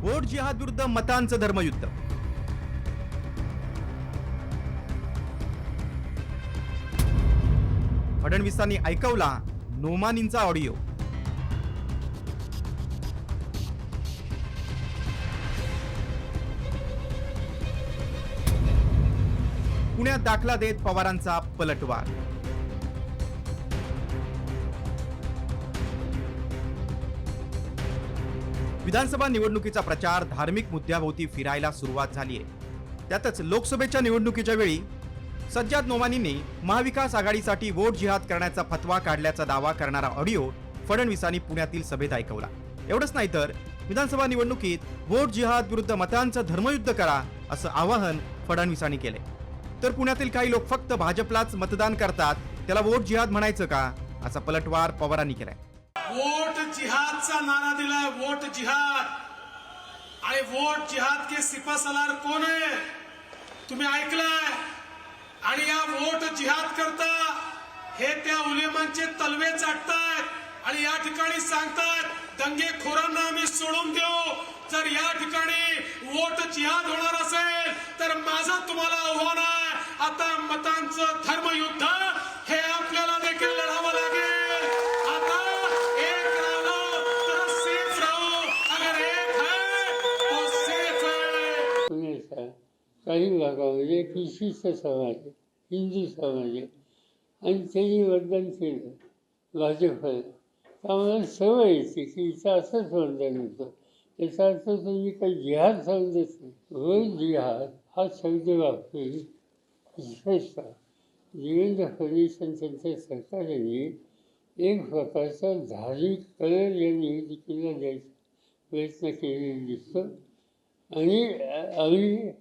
Vote जिहाद विरुद्ध मतांचं धर्मयुद्ध. फडणवीसांनी ऐकवला नोमानींचा ऑडिओ. पुण्यात दाखला देत पवारांचा पलटवार. विधानसभा निवडणुकीचा प्रचार धार्मिक मुद्द्याभोवती फिरायला सुरुवात झाली आहे. त्यातच लोकसभेच्या निवडणुकीच्या वेळी सज्जाद नोमानींनी महाविकास आघाडीसाठी वोट जिहाद करण्याचा फतवा काढल्याचा दावा करणारा ऑडिओ फडणवीसांनी पुण्यातील सभेत ऐकवला. एवढंच नाही तर विधानसभा निवडणुकीत वोट जिहाद विरुद्ध मतांचं धर्मयुद्ध करा असं आवाहन फडणवीसांनी केले. तर पुण्यातील काही लोक फक्त भाजपलाच मतदान करतात, त्याला वोट जिहाद म्हणायचं का, असा पलटवार पवारांनी केलाय. वोट जिहादचा नारा दिलाय, वोट जिहाद. आणि वोट जिहाद के सिपासलार कोण आहे तुम्ही ऐकलंय. आणि या वोट जिहाद करता हे त्या उलेमांचे तलवे चाटतायत आणि या ठिकाणी सांगतायत दंगेखोरांना आम्ही सोडून देऊ. जर या ठिकाणी वोट जिहाद होणार असेल तर माझं तुम्हाला आव्हान आहे, आता मतांचं धर्मयुद्ध हे आपल्याला देखील लढावं लागेल. आता एक राहिलं तर सेफ राहू. अगर एक है तो सेफ है. पुण्याचा काही भागामध्ये एक विशिष्ट समाज आहे, हिंदू समाज आहे, आणि त्यांनी मतदान केलं भाजपला. त्यामुळे सवय येते की इथं असंच मतदान होतं. त्याचा अर्थ तुम्ही काही जिहाद समजत नाही. वोट जिहाद हा शब्द वापरून विशेषतः देवेंद्र फडणवीस आणि त्यांच्या सरकारने एक प्रकारचा धार्मिक कलर या निवडणुकीला द्यायचा प्रयत्न केलेला दिसतो. आणि आम्ही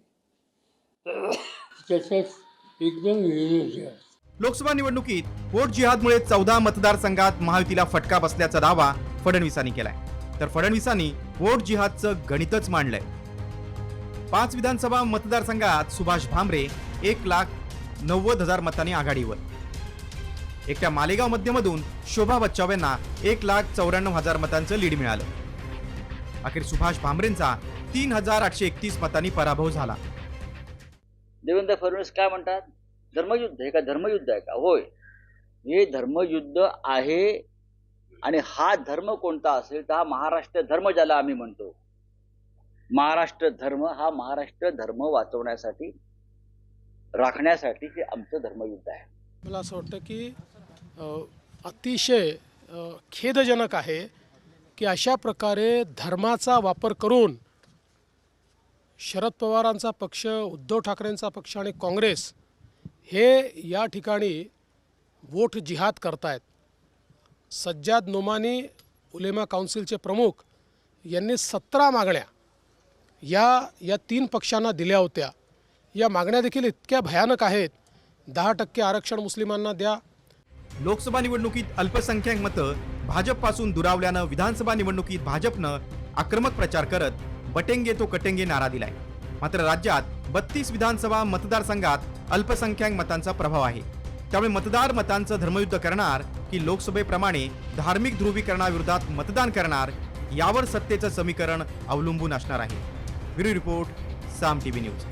त्याच्यात एकदम विरोधी आहोत. लोकसभा निवडणुकीत वोट जिहादमुळे 14 मतदारसंघात महायुतीला फटका बसल्याचा दावा फडणवीसांनी केलाय. तर फडणवीसांनी वोट जिहादचं गणितच मांडलंय. 5 विधानसभा मतदारसंघात सुभाष भामरे 1,90,000 मतांनी आघाडीवर. एकट्या मालेगाव मध्यमधून शोभा बच्चाव यांना 1,94,000 मतांचं लीड मिळालं. अखेर सुभाष भामरेंचा 3,831 मतांनी पराभव झाला. देवेंद्र फडणवीस काय म्हणतात, धर्मयुद्ध हे का, धर्मयुद्ध आहे का? होय, हे धर्मयुद्ध आहे. आणि हा धर्म कोणता असेल तर हा महाराष्ट्र धर्म ज्याला आम्ही म्हणतो, महाराष्ट्र धर्म हा महाराष्ट्र धर्म वाचवण्यासाठी राखण्यासाठी हे आमचं धर्मयुद्ध आहे. मला असं वाटतं की अतिशय खेदजनक आहे की अशा प्रकारे धर्माचा वापर करून शरद पवारांचा पक्ष, उद्धव ठाकरेंचा पक्ष आणि काँग्रेस हे या ठिकाणी वोट जिहाद करतायत. सज्जाद नोमानी उलेमा काउन्सिलचे प्रमुख यांनी 17 मागण्या या 3 पक्षांना दिल्या होत्या. या मागण्या देखील इतक्या भयानक आहेत. 10% आरक्षण मुस्लिमांना द्या. लोकसभा निवडणुकीत अल्पसंख्याक मतं भाजपपासून दुरावल्यानं विधानसभा निवडणुकीत भाजपनं आक्रमक प्रचार करत बटेंगे तो कटेंगे नारा दिलाय. मात्र राज्यात 32 विधानसभा मतदारसंघात अल्पसंख्याक मतांचा प्रभाव आहे. त्यामुळे मतदार मतांचं धर्मयुद्ध करणार की लोकसभेप्रमाणे धार्मिक ध्रुवीकरणाविरोधात मतदान करणार, यावर सत्तेचं समीकरण अवलंबून असणार आहे. ब्युरो रिपोर्ट, साम टीव्ही न्यूज.